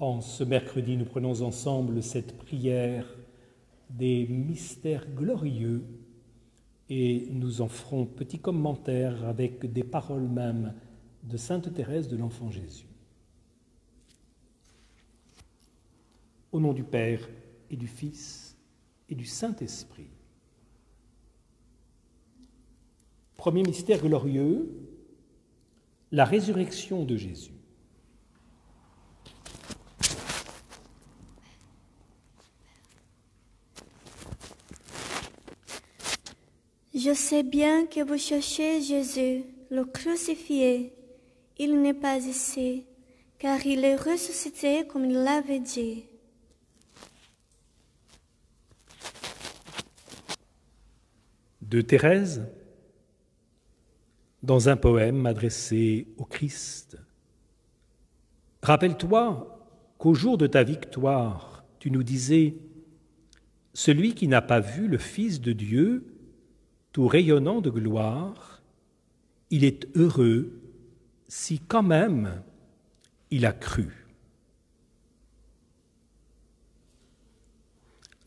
En ce mercredi, nous prenons ensemble cette prière des mystères glorieux et nous en ferons petit commentaire avec des paroles même de Sainte Thérèse de l'Enfant Jésus. Au nom du Père et du Fils et du Saint-Esprit. Premier mystère glorieux, la résurrection de Jésus. Je sais bien que vous cherchez Jésus, le crucifié. Il n'est pas ici, car il est ressuscité comme il l'avait dit. De Thérèse, dans un poème adressé au Christ. Rappelle-toi qu'au jour de ta victoire, tu nous disais « Celui qui n'a pas vu le Fils de Dieu, tout rayonnant de gloire, il est heureux si quand même il a cru. »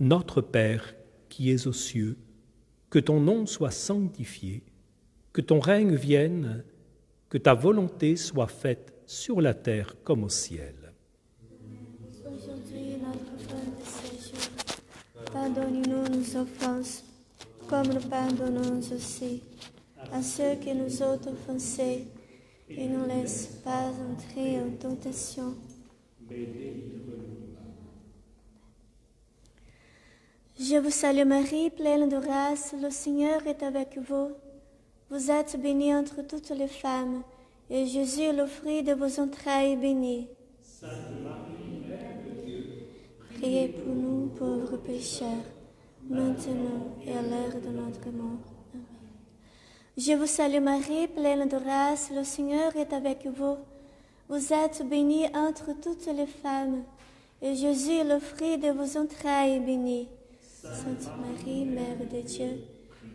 Notre Père qui es aux cieux, que ton nom soit sanctifié, que ton règne vienne, que ta volonté soit faite sur la terre comme au ciel. Aujourd'hui, notre pain de ce jour, pardonne-nous nos offenses, comme nous pardonnons aussi à ceux qui nous ont offensés, et ne nous laisse pas entrer en tentation. Je vous salue Marie, pleine de grâce, le Seigneur est avec vous. Vous êtes bénie entre toutes les femmes, et Jésus, le fruit de vos entrailles, est béni. Sainte Marie, Mère de Dieu, priez pour nous, pauvres pécheurs, maintenant et à l'heure de notre mort. Amen. Je vous salue Marie, pleine de grâce, le Seigneur est avec vous. Vous êtes bénie entre toutes les femmes, et Jésus, le fruit de vos entrailles, est béni. Sainte Marie, Mère de Dieu,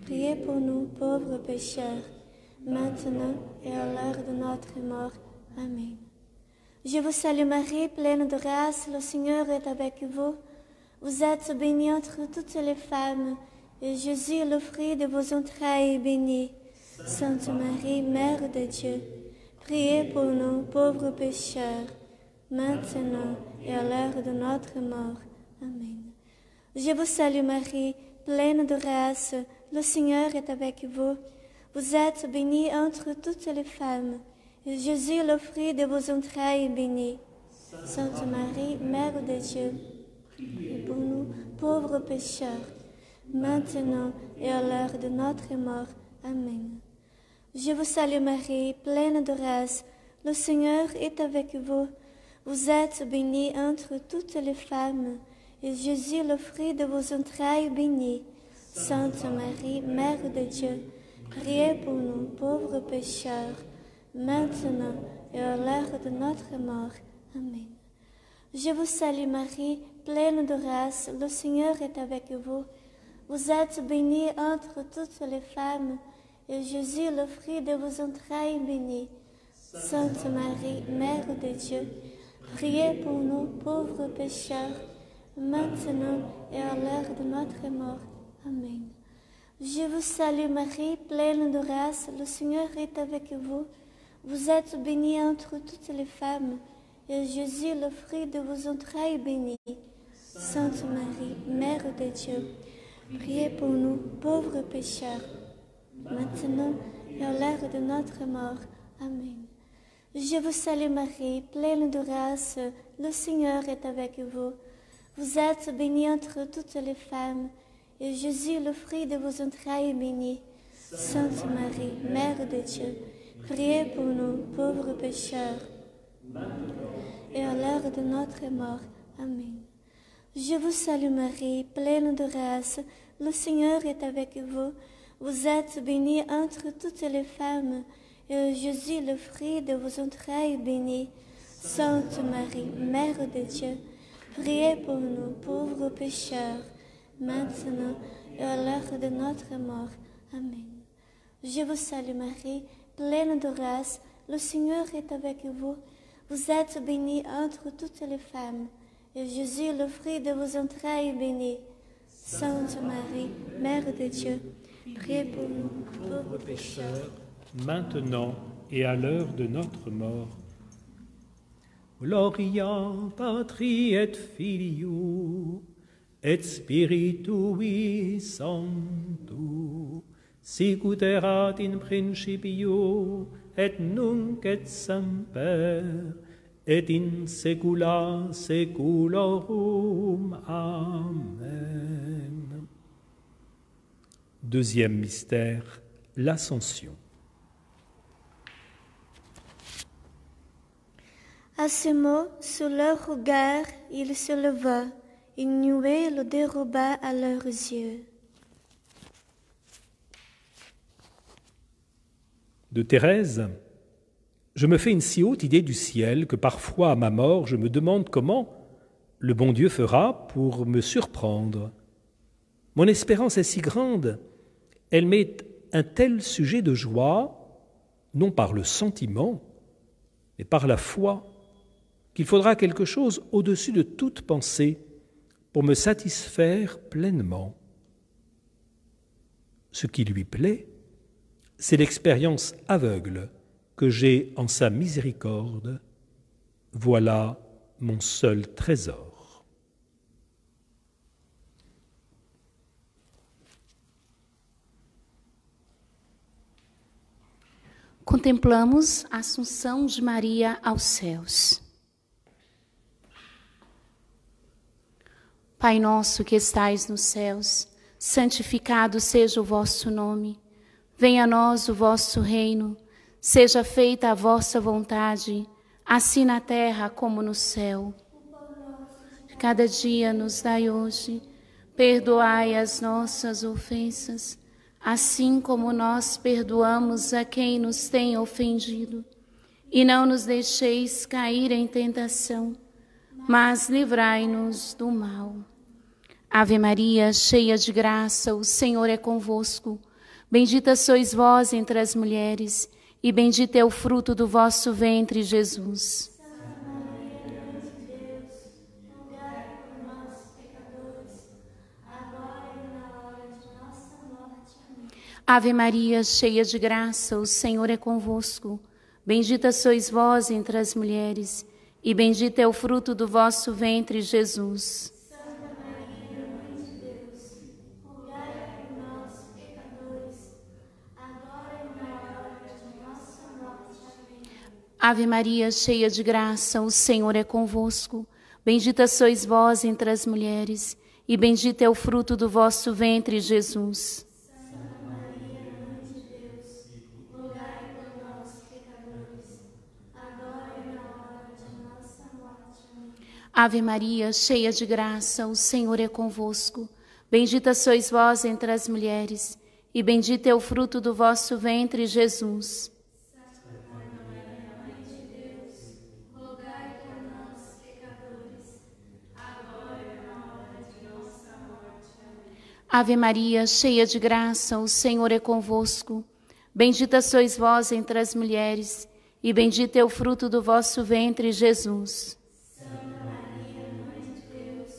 priez pour nous, pauvres pécheurs, maintenant et à l'heure de notre mort. Amen. Je vous salue Marie, pleine de grâce, le Seigneur est avec vous. Vous êtes bénie entre toutes les femmes, et Jésus, le fruit de vos entrailles, est béni. Sainte Marie, Mère de Dieu, priez pour nous, pauvres pécheurs, maintenant et à l'heure de notre mort. Amen. Je vous salue Marie, pleine de grâce, le Seigneur est avec vous. Vous êtes bénie entre toutes les femmes, et Jésus, le fruit de vos entrailles, est béni. Sainte Marie, Mère de Dieu, priez pour nous, pauvres pécheurs, maintenant et à l'heure de notre mort. Amen. Je vous salue Marie, pleine de grâce, le Seigneur est avec vous. Vous êtes bénie entre toutes les femmes, et Jésus, le fruit de vos entrailles, est béni. Sainte Marie, Mère de Dieu, priez pour nous, pauvres pécheurs, maintenant et à l'heure de notre mort. Amen. Je vous salue Marie, pleine de grâce, le Seigneur est avec vous. Vous êtes bénie entre toutes les femmes, et Jésus, le fruit de vos entrailles, est béni. Sainte Marie, Mère de Dieu, priez pour nous, pauvres pécheurs, maintenant et à l'heure de notre mort. Amen. Je vous salue Marie, pleine de grâce, le Seigneur est avec vous. Vous êtes bénie entre toutes les femmes, et Jésus, le fruit de vos entrailles, est béni. Sainte Marie, Mère de Dieu, priez pour nous, pauvres pécheurs, maintenant et à l'heure de notre mort. Amen. Je vous salue Marie, pleine de grâce, le Seigneur est avec vous. Vous êtes bénie entre toutes les femmes, et Jésus, le fruit de vos entrailles, est béni. Sainte Marie, Mère de Dieu, priez pour nous, pauvres pécheurs, et à l'heure de notre mort. Amen. Je vous salue Marie, pleine de grâce, le Seigneur est avec vous. Vous êtes bénie entre toutes les femmes, et Jésus, le fruit de vos entrailles, est béni. Sainte Marie, Mère de Dieu, priez pour nous, pauvres pécheurs, maintenant et à l'heure de notre mort. Amen. Je vous salue Marie, pleine de grâce, le Seigneur est avec vous. Vous êtes bénie entre toutes les femmes, et Jésus, le fruit de vos entrailles, est béni. Sainte Marie, Mère de Dieu, priez pour nous pauvres pécheurs, maintenant et à l'heure de notre mort. Gloria Patri et Filio et Spiritui Sancto, sicut erat in principio et nunc et semper et in saecula saeculorum. Amen. Deuxième mystère, l'Ascension. À ces mots, sous leur regard, il se leva. Une nuée le déroba à leurs yeux. De Thérèse, je me fais une si haute idée du ciel que parfois à ma mort je me demande comment le bon Dieu fera pour me surprendre. Mon espérance est si grande, elle met un tel sujet de joie, non par le sentiment, mais par la foi, qu'il faudra quelque chose au-dessus de toute pensée pour me satisfaire pleinement. Ce qui lui plaît, c'est l'expérience aveugle que j'ai en sa miséricorde. Voilà mon seul trésor. Contemplamos a Assunção de Maria aos céus. Pai nosso que estais nos céus, santificado seja o vosso nome. Venha a nós o vosso reino. Seja feita a vossa vontade, assim na terra como no céu. Cada dia nos dai hoje. Perdoai as nossas ofensas, assim como nós perdoamos a quem nos tem ofendido. E não nos deixeis cair em tentação, mas livrai-nos do mal. Ave Maria, cheia de graça, o Senhor é convosco. Bendita sois vós entre as mulheres, e bendito é o fruto do vosso ventre, Jesus. Santa Maria, Mãe de Deus, rogai por nós, pecadores, agora e na hora de nossa morte. Amém. Ave Maria, cheia de graça, o Senhor é convosco. Bendita sois vós entre as mulheres, e bendito é o fruto do vosso ventre, Jesus. Ave Maria, cheia de graça, o Senhor é convosco. Bendita sois vós entre as mulheres, e bendito é o fruto do vosso ventre, Jesus. Santa Maria, Mãe de Deus, rogai por nós, pecadores, agora e na hora de nossa morte. Amém. Ave Maria, cheia de graça, o Senhor é convosco. Bendita sois vós entre as mulheres, e bendito é o fruto do vosso ventre, Jesus. Ave Maria, cheia de graça, o Senhor é convosco. Bendita sois vós entre as mulheres, e bendito é o fruto do vosso ventre, Jesus. Santa Maria, Mãe de Deus,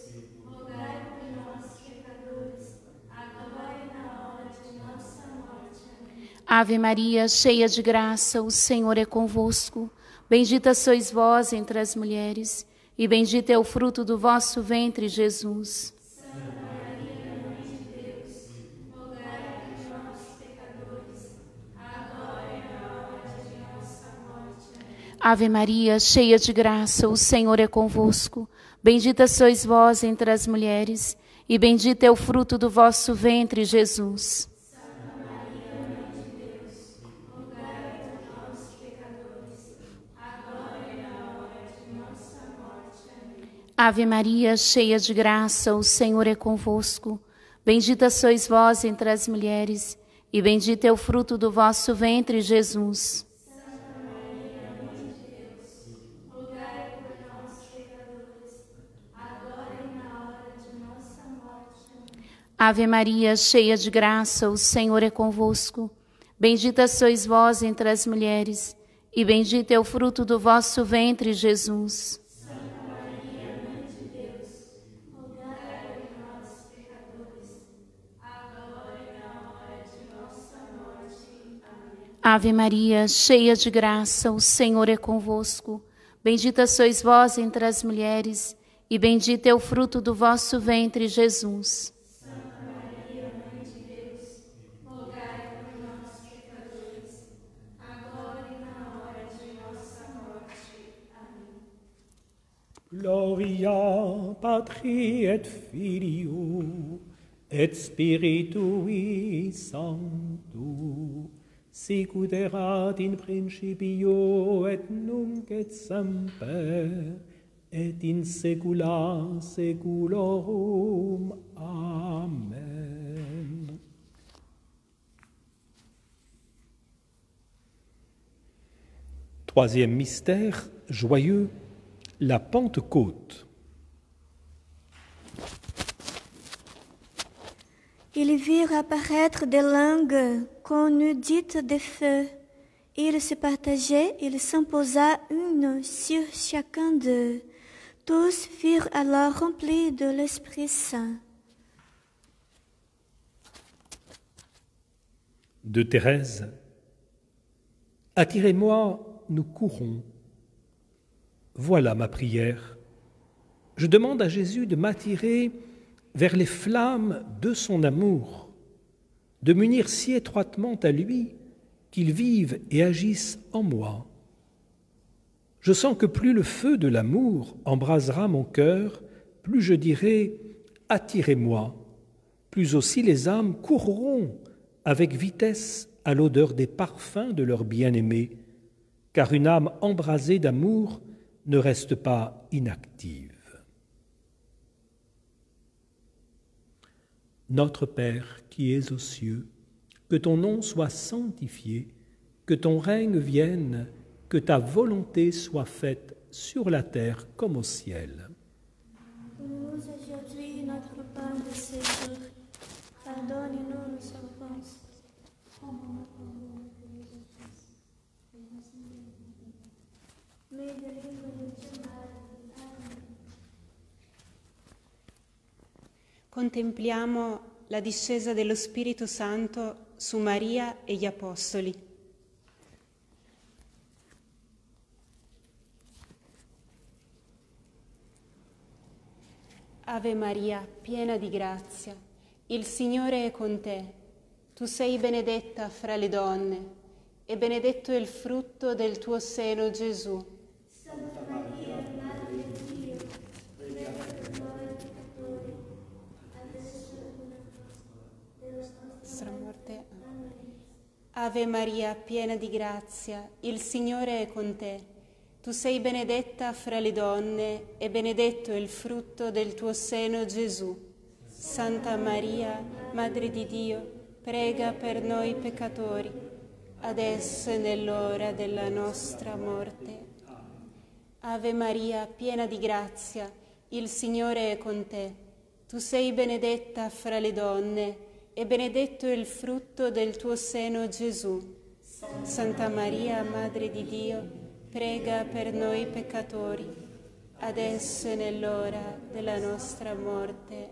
rogai por nós, pecadores, agora e na hora de nossa morte. Amém. Ave Maria, cheia de graça, o Senhor é convosco. Bendita sois vós entre as mulheres, e bendito é o fruto do vosso ventre, Jesus. Ave Maria, cheia de graça, o Senhor é convosco. Bendita sois vós entre as mulheres, e bendito é o fruto do vosso ventre, Jesus. Santa Maria, Mãe de Deus, rogai por nós, pecadores, agora e na hora de nossa morte. Amém. Ave Maria, cheia de graça, o Senhor é convosco. Bendita sois vós entre as mulheres, e bendito é o fruto do vosso ventre, Jesus. Ave Maria, cheia de graça, o Senhor é convosco. Bendita sois vós entre as mulheres, e bendito é o fruto do vosso ventre, Jesus. Ave Maria, cheia de graça, o Senhor é convosco. Bendita sois vós entre as mulheres, e bendito é o fruto do vosso ventre, Jesus. Santa Maria, Mãe de Deus, rogai por nós, pecadores, agora e na hora de nossa morte. Amém. Gloria Patri et Filio et Spiritui Sancto, sicut erat in principio et nunc et semper et in saecula saeculorum. Amen. Troisième mystère joyeux, la Pentecôte. Ils virent apparaître des langues qu'on eût dites de feu. Ils se partageaient, il s'en posa une sur chacun d'eux. Tous furent alors remplis de l'Esprit Saint. De Thérèse. Attirez-moi, nous courons. Voilà ma prière. Je demande à Jésus de m'attirer vers les flammes de son amour, de m'unir si étroitement à lui qu'il vive et agisse en moi. Je sens que plus le feu de l'amour embrasera mon cœur, plus je dirai « attirez-moi », plus aussi les âmes courront avec vitesse à l'odeur des parfums de leur bien-aimé, car une âme embrasée d'amour ne reste pas inactive. Notre Père qui es aux cieux, que ton nom soit sanctifié, que ton règne vienne, que ta volonté soit faite sur la terre comme au ciel. Donne-nous aujourd'hui notre pain de ce jour. Pardonne-nous nos offenses. Mais délivre-nous du mal. Amen. Contempliamo la discesa dello Spirito Santo su Maria e gli Apostoli. Ave Maria, piena di grazia, il Signore è con te. Tu sei benedetta fra le donne, e benedetto è il frutto del tuo seno, Gesù. Santa Maria, Madre di Dio, prega per noi peccatori, adesso e nella nostra morte. Amen. Ave Maria, piena di grazia, il Signore è con te. Tu sei benedetta fra le donne, e benedetto è il frutto del tuo seno, Gesù. Santa Maria, Madre di Dio, prega per noi peccatori, adesso e nell'ora della nostra morte. Ave Maria, piena di grazia, il Signore è con te. Tu sei benedetta fra le donne, e benedetto è il frutto del tuo seno, Gesù. Santa Maria, Madre di Dio, prega per noi peccatori, adesso e nell'ora della nostra morte.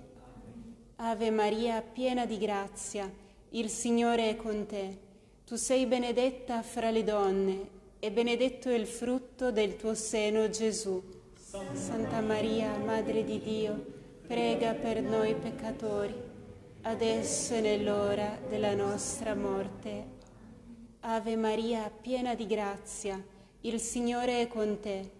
Ave Maria, piena di grazia, il Signore è con te. Tu sei benedetta fra le donne, e benedetto è il frutto del tuo seno, Gesù. Santa Maria, Madre di Dio, prega per noi peccatori, adesso e nell'ora della nostra morte. Ave Maria, piena di grazia, il Signore è con te.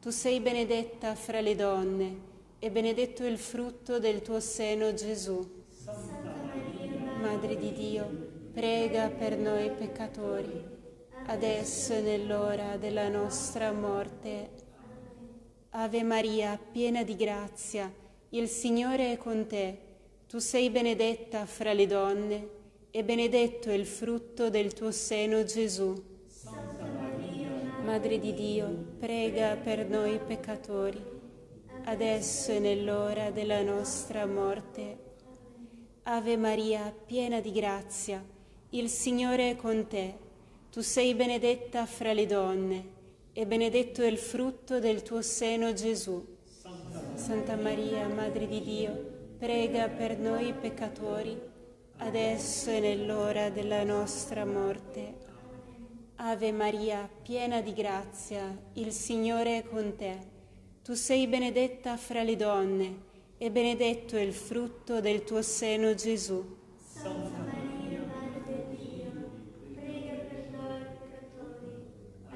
Tu sei benedetta fra le donne, e benedetto è il frutto del tuo seno, Gesù. Santa Maria, Madre di Dio, prega per noi peccatori, adesso e nell'ora della nostra morte. Ave Maria, piena di grazia, il Signore è con te. Tu sei benedetta fra le donne, e benedetto è il frutto del tuo seno, Gesù. Madre di Dio, prega per noi peccatori, adesso e nell'ora della nostra morte. Ave Maria, piena di grazia, il Signore è con te. Tu sei benedetta fra le donne, e benedetto è il frutto del tuo seno, Gesù. Santa Maria, Madre di Dio, prega per noi peccatori, adesso e nell'ora della nostra morte. Ave Maria, piena di grazia, il Signore è con te. Tu sei benedetta fra le donne, e benedetto è il frutto del tuo seno, Gesù. Santa Maria, Madre di Dio, prega per noi peccatori,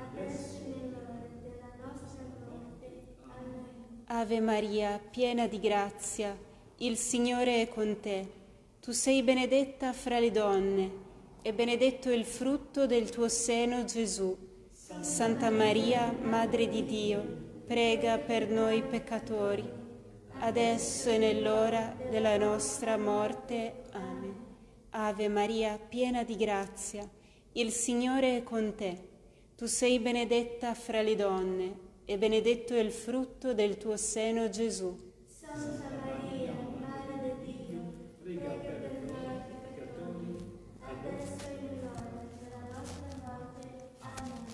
adesso e nell'ora della nostra morte. Amen. Ave Maria, piena di grazia, il Signore è con te. Tu sei benedetta fra le donne, e benedetto è il frutto del tuo seno, Gesù. Santa Maria, Madre di Dio, prega per noi peccatori, adesso e nell'ora della nostra morte. Amen. Ave Maria, piena di grazia, il Signore è con te. Tu sei benedetta fra le donne, e benedetto è il frutto del tuo seno, Gesù. Santa Maria, Madre di Dio, prega per noi peccatori, adesso e nell'ora della nostra morte. Amen.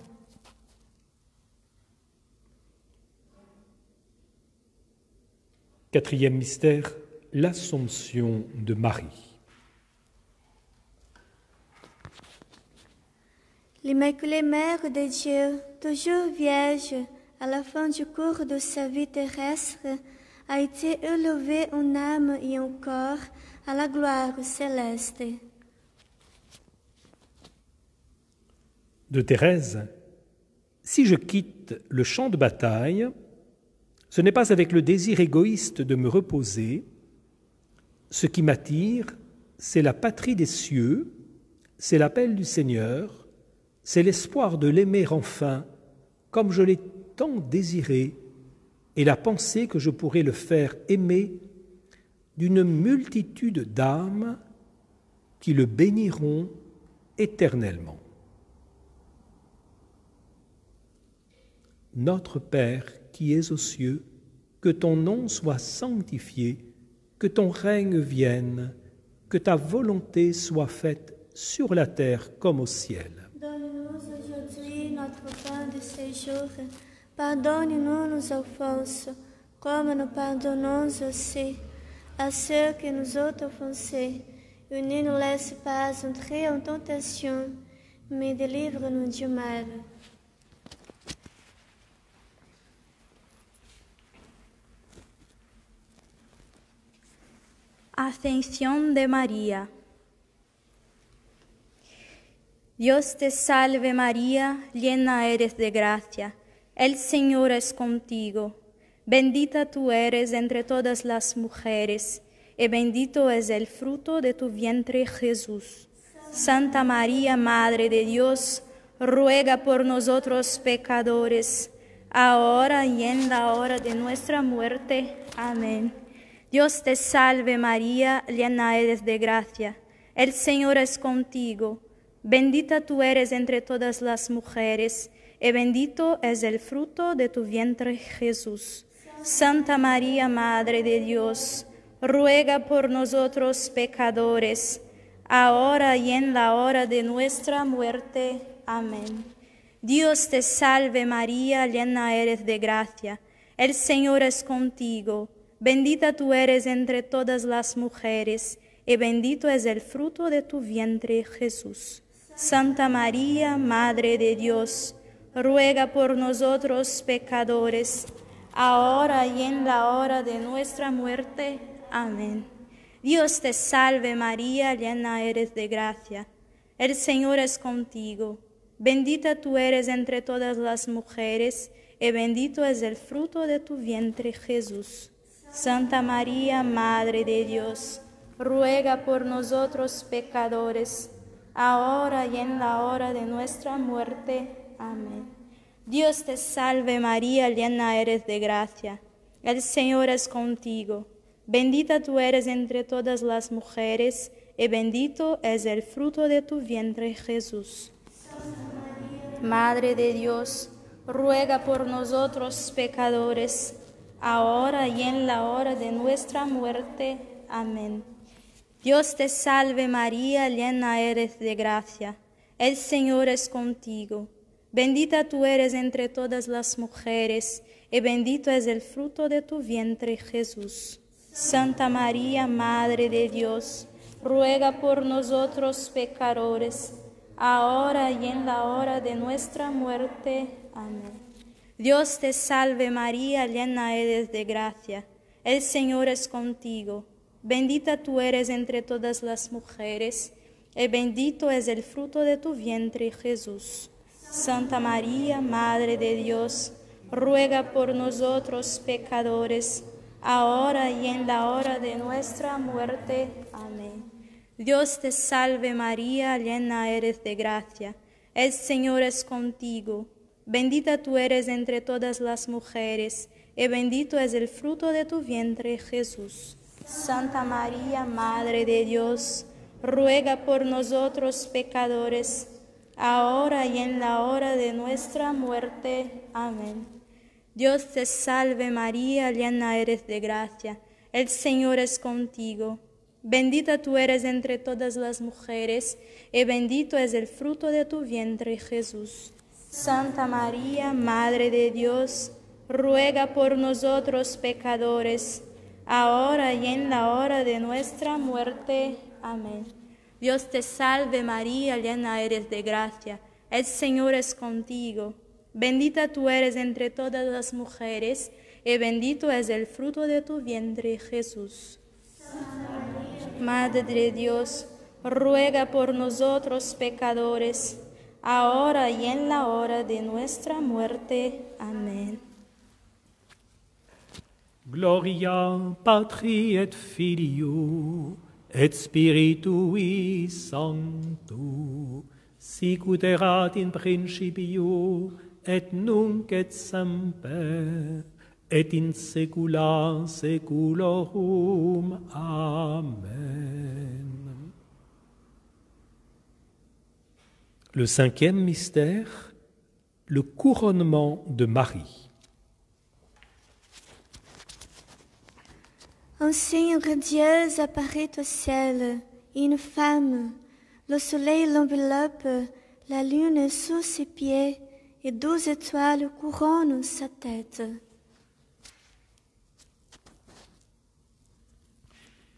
Quatrième mystère, l'Assomption de Marie. L'Immaculée Mère de Dieu, toujours vierge, à la fin du cours de sa vie terrestre, a été élevée en âme et en corps à la gloire céleste. De Thérèse, si je quitte le champ de bataille, ce n'est pas avec le désir égoïste de me reposer. Ce qui m'attire, c'est la patrie des cieux, c'est l'appel du Seigneur, c'est l'espoir de l'aimer enfin, comme je l'ai tant désiré, et la pensée que je pourrais le faire aimer d'une multitude d'âmes qui le béniront éternellement. Notre Père qui es aux cieux, que ton nom soit sanctifié, que ton règne vienne, que ta volonté soit faite sur la terre comme au ciel. Donne-nous aujourd'hui notre pain de ce jour. Pardonne-nous nos offenses, comme nous pardonnons aussi à ceux qui nous ont offensés. Et ne nous laisse pas entrer en tentation, mais délivre-nous du mal. Ascensión de María. Dios te salve María, llena eres de gracia, el Señor es contigo. Bendita tú eres entre todas las mujeres, y bendito es el fruto de tu vientre Jesús. Santa María, Madre de Dios, ruega por nosotros pecadores, ahora y en la hora de nuestra muerte. Amén. Dios te salve María, llena eres de gracia, el Señor es contigo. Bendita tú eres entre todas las mujeres, y bendito es el fruto de tu vientre Jesús. Santa María, Madre de Dios, ruega por nosotros pecadores, ahora y en la hora de nuestra muerte. Amén. Dios te salve María, llena eres de gracia, el Señor es contigo. Bendita tú eres entre todas las mujeres, y bendito es el fruto de tu vientre, Jesús. Santa María, Madre de Dios, ruega por nosotros pecadores, ahora y en la hora de nuestra muerte. Amén. Dios te salve María, llena eres de gracia. El Señor es contigo. Bendita tú eres entre todas las mujeres, y bendito es el fruto de tu vientre, Jesús. Santa María, Madre de Dios, ruega por nosotros pecadores, ahora y en la hora de nuestra muerte. Amén. Dios te salve María, llena eres de gracia. El Señor es contigo. Bendita tú eres entre todas las mujeres, y bendito es el fruto de tu vientre, Jesús. Madre de Dios, ruega por nosotros pecadores, ahora y en la hora de nuestra muerte. Amén. Dios te salve María, llena eres de gracia. el Señor es contigo. Bendita tú eres entre todas las mujeres, y bendito es el fruto de tu vientre, Jesús. Santa María, Madre de Dios, ruega por nosotros pecadores, ahora y en la hora de nuestra muerte. Amén. Dios te salve María, llena eres de gracia. El Señor es contigo. Bendita tú eres entre todas las mujeres, y bendito es el fruto de tu vientre, Jesús. Santa María, Madre de Dios, ruega por nosotros pecadores, ahora y en la hora de nuestra muerte. Amén. Dios te salve María, llena eres de gracia. El Señor es contigo. Bendita tú eres entre todas las mujeres, y bendito es el fruto de tu vientre, Jesús. Santa María, Madre de Dios, ruega por nosotros pecadores, ahora y en la hora de nuestra muerte. Amén. Dios te salve María, llena eres de gracia. El Señor es contigo. Bendita tú eres entre todas las mujeres, y bendito es el fruto de tu vientre, Jesús. Santa María, Madre de Dios, ruega por nosotros pecadores, ahora y en la hora de nuestra muerte. Amén. Dios te salve María, llena eres de gracia. El Señor es contigo. Bendita tú eres entre todas las mujeres, y bendito es el fruto de tu vientre, Jesús. Madre de Dios, ruega por nosotros pecadores, ahora y en la hora de nuestra muerte. Amén. Gloria Patri et Filio et Spiritui Sancto, sicut erat in principio et nunc et semper et in saecula saeculorum. Amen. Le cinquième mystère, le couronnement de Marie. Un signe radieux apparaît au ciel, une femme. Le soleil l'enveloppe, la lune est sous ses pieds, et 12 étoiles couronnent sa tête.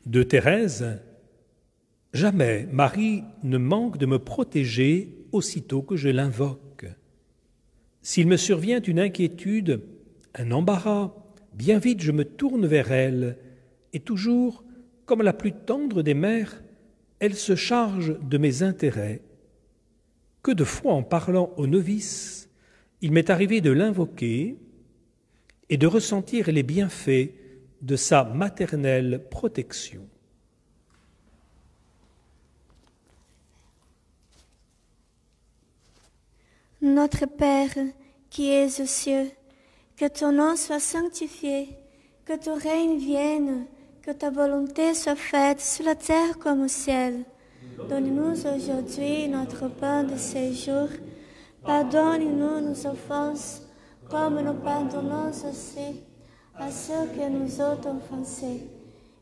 De Thérèse, jamais Marie ne manque de me protéger aussitôt que je l'invoque. S'il me survient une inquiétude, un embarras, bien vite je me tourne vers elle, et toujours, comme la plus tendre des mères, elle se charge de mes intérêts. Que de fois en parlant aux novices, il m'est arrivé de l'invoquer et de ressentir les bienfaits de sa maternelle protection. Notre Père, qui es aux cieux, que ton nom soit sanctifié, que ton règne vienne, que ta volonté soit faite sur la terre comme au ciel. Donne-nous aujourd'hui notre pain de ce jour. Pardonne-nous nos offenses, comme nous pardonnons aussi à ceux qui nous ont offensés.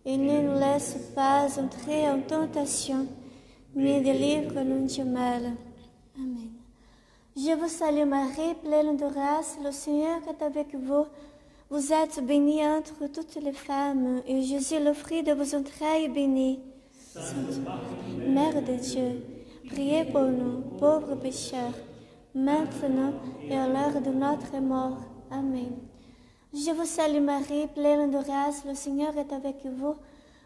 Et ne nous laisse pas entrer en tentation, mais délivre-nous du mal. Amen. Je vous salue Marie, pleine de grâce, le Seigneur est avec vous. Vous êtes bénie entre toutes les femmes, et Jésus, le fruit de vos entrailles, est béni. Sainte Marie, Mère de Dieu, priez pour nous, pauvres pécheurs, maintenant et à l'heure de notre mort. Amen. Je vous salue Marie, pleine de grâce, le Seigneur est avec vous.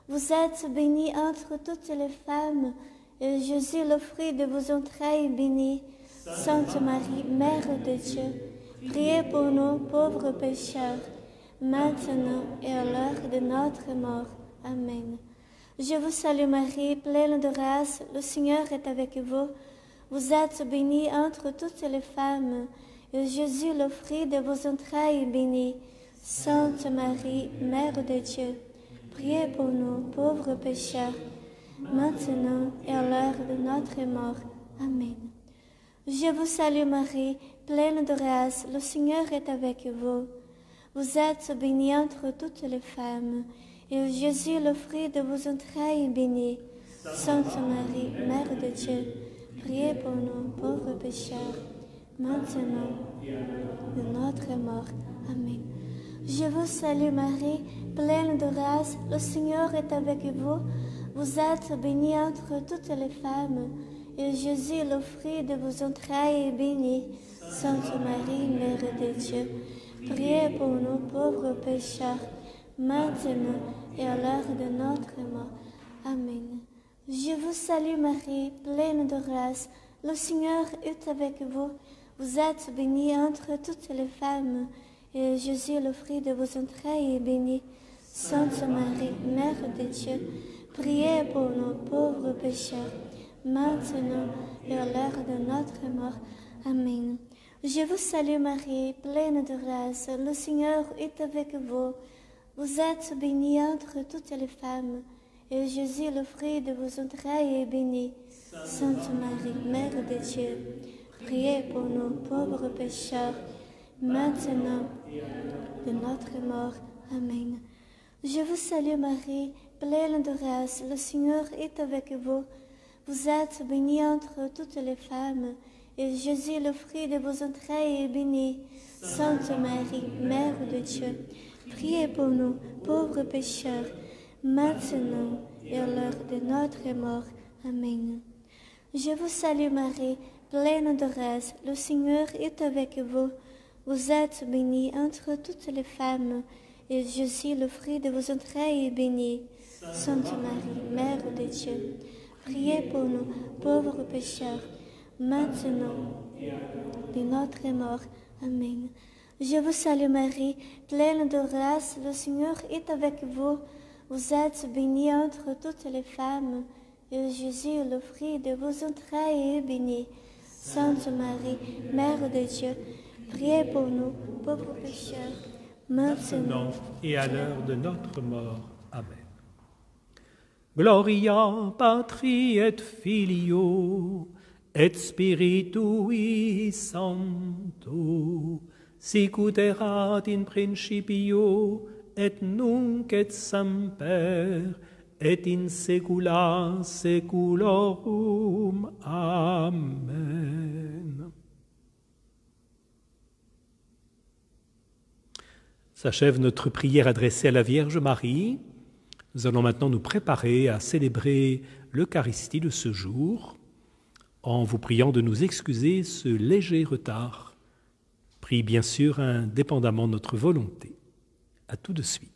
Vous êtes bénie entre toutes les femmes, et Jésus, le fruit de vos entrailles, est béni. Sainte Marie, Mère de Dieu, priez pour nous, pauvres pécheurs, maintenant et à l'heure de notre mort. Amen. Je vous salue Marie, pleine de grâce, le Seigneur est avec vous. Vous êtes bénie entre toutes les femmes, et Jésus, le fruit de vos entrailles, est béni. Sainte Marie, Mère de Dieu, priez pour nous, pauvres pécheurs, maintenant et à l'heure de notre mort. Amen. Je vous salue Marie, pleine de grâce, le Seigneur est avec vous. Vous êtes bénie entre toutes les femmes, et Jésus, le fruit de vos entrailles, est béni. Sainte Marie, Mère de Dieu, priez pour nous pauvres pécheurs, maintenant et de notre mort. Amen. Je vous salue Marie, pleine de grâce, le Seigneur est avec vous. Vous êtes bénie entre toutes les femmes, et Jésus, le fruit de vos entrailles, est béni. Sainte Marie, Mère de Dieu, priez pour nous pauvres pécheurs, maintenant et à l'heure de notre mort. Amen. Je vous salue Marie, pleine de grâce, le Seigneur est avec vous. Vous êtes bénie entre toutes les femmes, et Jésus, le fruit de vos entrailles, est béni. Sainte Marie, Mère de Dieu, priez pour nous pauvres pécheurs, maintenant et à l'heure de notre mort. Amen. Je vous salue Marie, pleine de grâce, le Seigneur est avec vous. Vous êtes bénie entre toutes les femmes, et Jésus, le fruit de vos entrailles, est béni. Sainte Marie, Mère de Dieu, priez pour nous pauvres pécheurs, maintenant et de notre mort. Amen. Je vous salue Marie, pleine de grâce, le Seigneur est avec vous. Vous êtes bénie entre toutes les femmes, et Jésus, le fruit de vos entrailles, est béni. Sainte Marie, Mère de Dieu, priez pour nous, pauvres pécheurs, maintenant et à l'heure de notre mort. Amen. Je vous salue Marie, pleine de grâce, le Seigneur est avec vous. Vous êtes bénie entre toutes les femmes, et Jésus, le fruit de vos entrailles, est béni. Sainte Marie, Mère de Dieu, priez pour nous, pauvres pécheurs, maintenant et de notre mort. Amen. Je vous salue Marie, pleine de grâce, le Seigneur est avec vous. Vous êtes bénie entre toutes les femmes, et Jésus, le fruit de vos entrailles, est béni. Sainte Marie, Mère de Dieu, priez pour nous, pauvres pécheurs, maintenant et à l'heure de notre mort. Amen. Gloria Patri et Filio et Spiritui Sancto, sicut erat in principio et nunc et semper et in saecula saeculorum. Amen. S'achève notre prière adressée à la Vierge Marie. Nous allons maintenant nous préparer à célébrer l'Eucharistie de ce jour en vous priant de nous excuser ce léger retard, pris bien sûr indépendamment de notre volonté. À tout de suite.